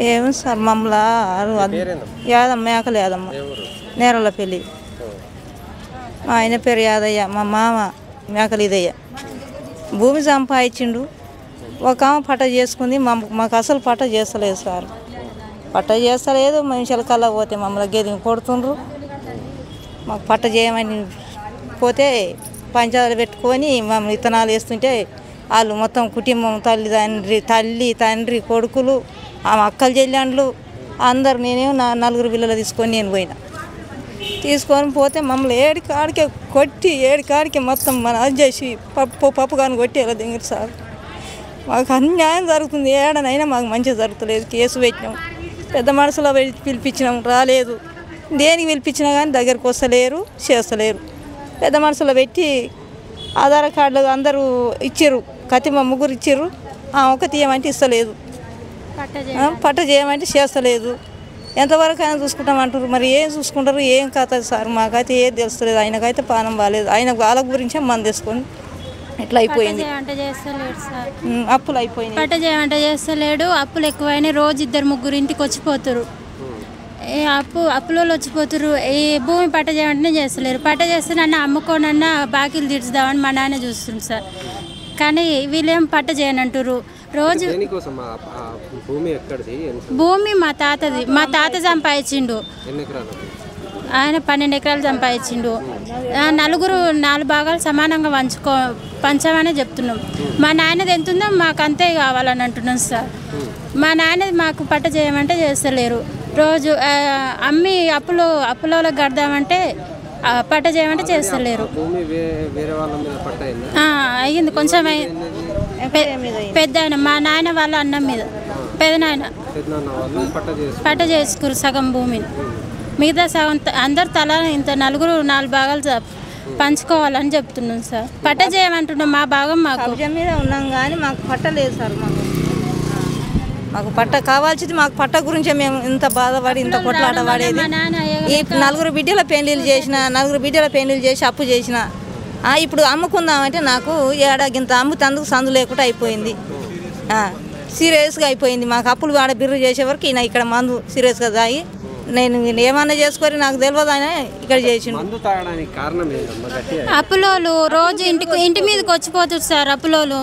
ఏమి సార్ మమ్మల్ని యాదమ్మ మేకలు యాదమ్మ నేరల పెళ్ళి మా ఆయన పేరు యాదయ్య మా మామ మేకలు ఇదయ్య భూమి సంపాదించిండు ఒక ఆమె పట్ట చేసుకుంది మాకు అసలు పట్ట చేస్తలేదు సార్ పట్ట చేస్తలేదు మనుషుల కల్లా పోతే మమ్మల్ని గేదెని కొడుతుండ్రు మాకు పట్ట చేయమని పోతే పంచాయతీలు పెట్టుకొని మమ్మల్ని విత్తనాలు వేస్తుంటే వాళ్ళు మొత్తం కుటుంబం తల్లి తండ్రి కొడుకులు ఆమె అక్కలు చెల్లెండ్లు అందరు నేనేమో నలుగురు పిల్లలు తీసుకొని నేను పోయినా తీసుకొని పోతే మమ్మల్ని ఏడికాడికే కొట్టి ఏడికాడికి మొత్తం మన అది చేసి పప్పు కానీ కొట్టి ఎలా దింగరు సార్ మాకు అన్యాయం జరుగుతుంది ఏడనైనా మాకు మంచిగా జరుగుతలేదు కేసు పెట్టినాం పెద్ద మనసులో పిలిపించినాం రాలేదు దేనికి పిలిపించినా కానీ దగ్గరకు వస్తలేరు చేస్తలేరు పెద్ద మనసులో పెట్టి ఆధార్ కార్డులు అందరూ ఇచ్చారు కతిమ ముగ్గురు ఇచ్చారు ఒక తీయమంటే ఇస్తలేదు పట్ట చేయమంటే చేస్తలేదు ఎంతవరకు అయినా చూసుకుంటామంటారు మరి ఏం చూసుకుంటారు ఏం కథ సార్ మాకైతే ఏది తెలుస్తలేదు ఆయనకైతే పానం బాగాలేదు ఆయన వాళ్ళ గురించే మనం తీసుకొని ఇట్లా అయిపోయింది అప్పులు అయిపోయింది పట్ట చేయమంటే చేస్తలేడు అప్పులు ఎక్కువైనా రోజు 2-3 ఇంటికి వచ్చిపోతారు అప్పులో వచ్చిపోతారు ఈ భూమి పట్ట చేయమంటేనే చేస్తలేరు పట్ట చేస్తే నన్ను అమ్ముకోనన్నా బాకీలు తీర్చుదామని మా నాన్న చూస్తుంది సార్ కానీ వీళ్ళేం పట్ట చేయనంటారు రోజు భూమి మా తాత సంపాదించిండు ఆయన 12 ఎకరాలు సంపాదించిండు నలుగురు 4 భాగాలు సమానంగా పంచమని చెప్తున్నాం మా నాన్నది ఎంత ఉందో మాకు అంతే కావాలని అంటున్నాం సార్ మా నాన్నది మాకు పట్ట చేయమంటే చేస్తలేరు రోజు అమ్మి అప్పులో గడదామంటే పట్ట చేయమంటే చేస్తలేరు అయ్యింది కొంచెం పెద్ద ఆయన మా నాయన వాళ్ళ అన్నం మీద పెదనాయన పట్ట చేసుకురు సగం భూమిని మిగతా సగం అందరు తల ఇంత నలుగురు 4 భాగాలు పంచుకోవాలని చెప్తున్నాం సార్ పట్ట చేయమంటున్నాం మా భాగం మాకు మీద ఉన్నాం కానీ మాకు పట్ట లేదు సార్ మాకు పట్ట కావాల్సింది మాకు పట్ట గురించే మేము ఇంత బాధపడి ఇంత కొట్లాట పడేది ఈ 4 బిడ్డల పెళ్లిళ్ళు చేసి అప్పు చేసిన ఇప్పుడు అమ్ముకుందామంటే నాకు ఏడాగింత అమ్ముతందుకు సందు లేకుండా అయిపోయింది సీరియస్గా అయిపోయింది మాకు అప్పులు ఆడ బిర్రు చేసే వరకు ఈయన ఇక్కడ మందు సీరియస్గా తాగి నేను ఏమన్నా చేసుకొని నాకు తెలియదు ఆయన ఇక్కడ చేసిండు అప్పులోలు రోజు ఇంటి మీదకి వచ్చిపోతుంది సార్ అప్పులోలు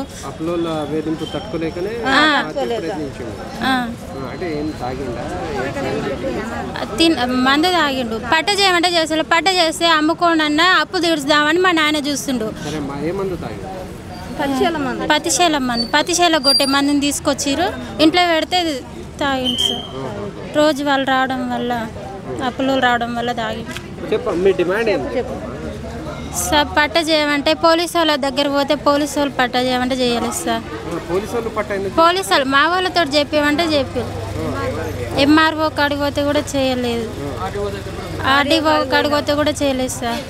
మందు తాగిండు పట్ట చేయమంటే చేస్తాడు పట్ట చేస్తే అమ్ముకోనన్నా అప్పు తీర్చుదామని మా నాన్న చూస్తుండు పతిశేల కొట్టే మందుని తీసుకొచ్చిర్రు ఇంట్లో పెడితే తాగిండు సార్ రోజు వాళ్ళు రావడం వల్ల అప్పులు రావడం వల్ల తాగిండు సార్ పట్ట చేయమంటే పోలీసు వాళ్ళ దగ్గర పోతే పోలీసు వాళ్ళు పట్ట చేయమంటే చేయలేదు సార్ పోలీసు వాళ్ళు మా వాళ్ళతో చెప్పామంటే చెప్పారు ఎంఆర్ఓ కాడికి పోతే కూడా చేయలేదు ఆర్డీఓ కాడికి పోతే కూడా చేయలేదు సార్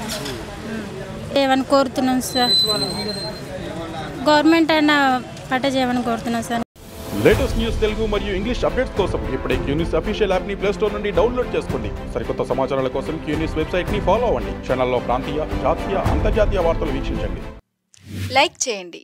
ఏమని కోరుతున్నాం సార్ గవర్నమెంట్ అయినా పట్ట చేయమని కోరుతున్నాం సార్ లేటెస్ట్ న్యూస్ తెలుగు మరియు ఇంగ్లీష్ అప్డేట్స్ కోసం ఇప్పుడే క్యూన్యూస్ అఫీషియల్ యాప్ ని ప్లే స్టోర్ నుండి డౌన్లోడ్ చేసుకోండి సరికొత్త సమాచారాల కోసం క్యూన్యూస్ వెబ్సైట్ ని ఫాలో అవ్వండి ఛానల్లో ప్రాంతీయ జాతీయ అంతర్జాతీయ వార్తలు వీక్షించండి లైక్ చేయండి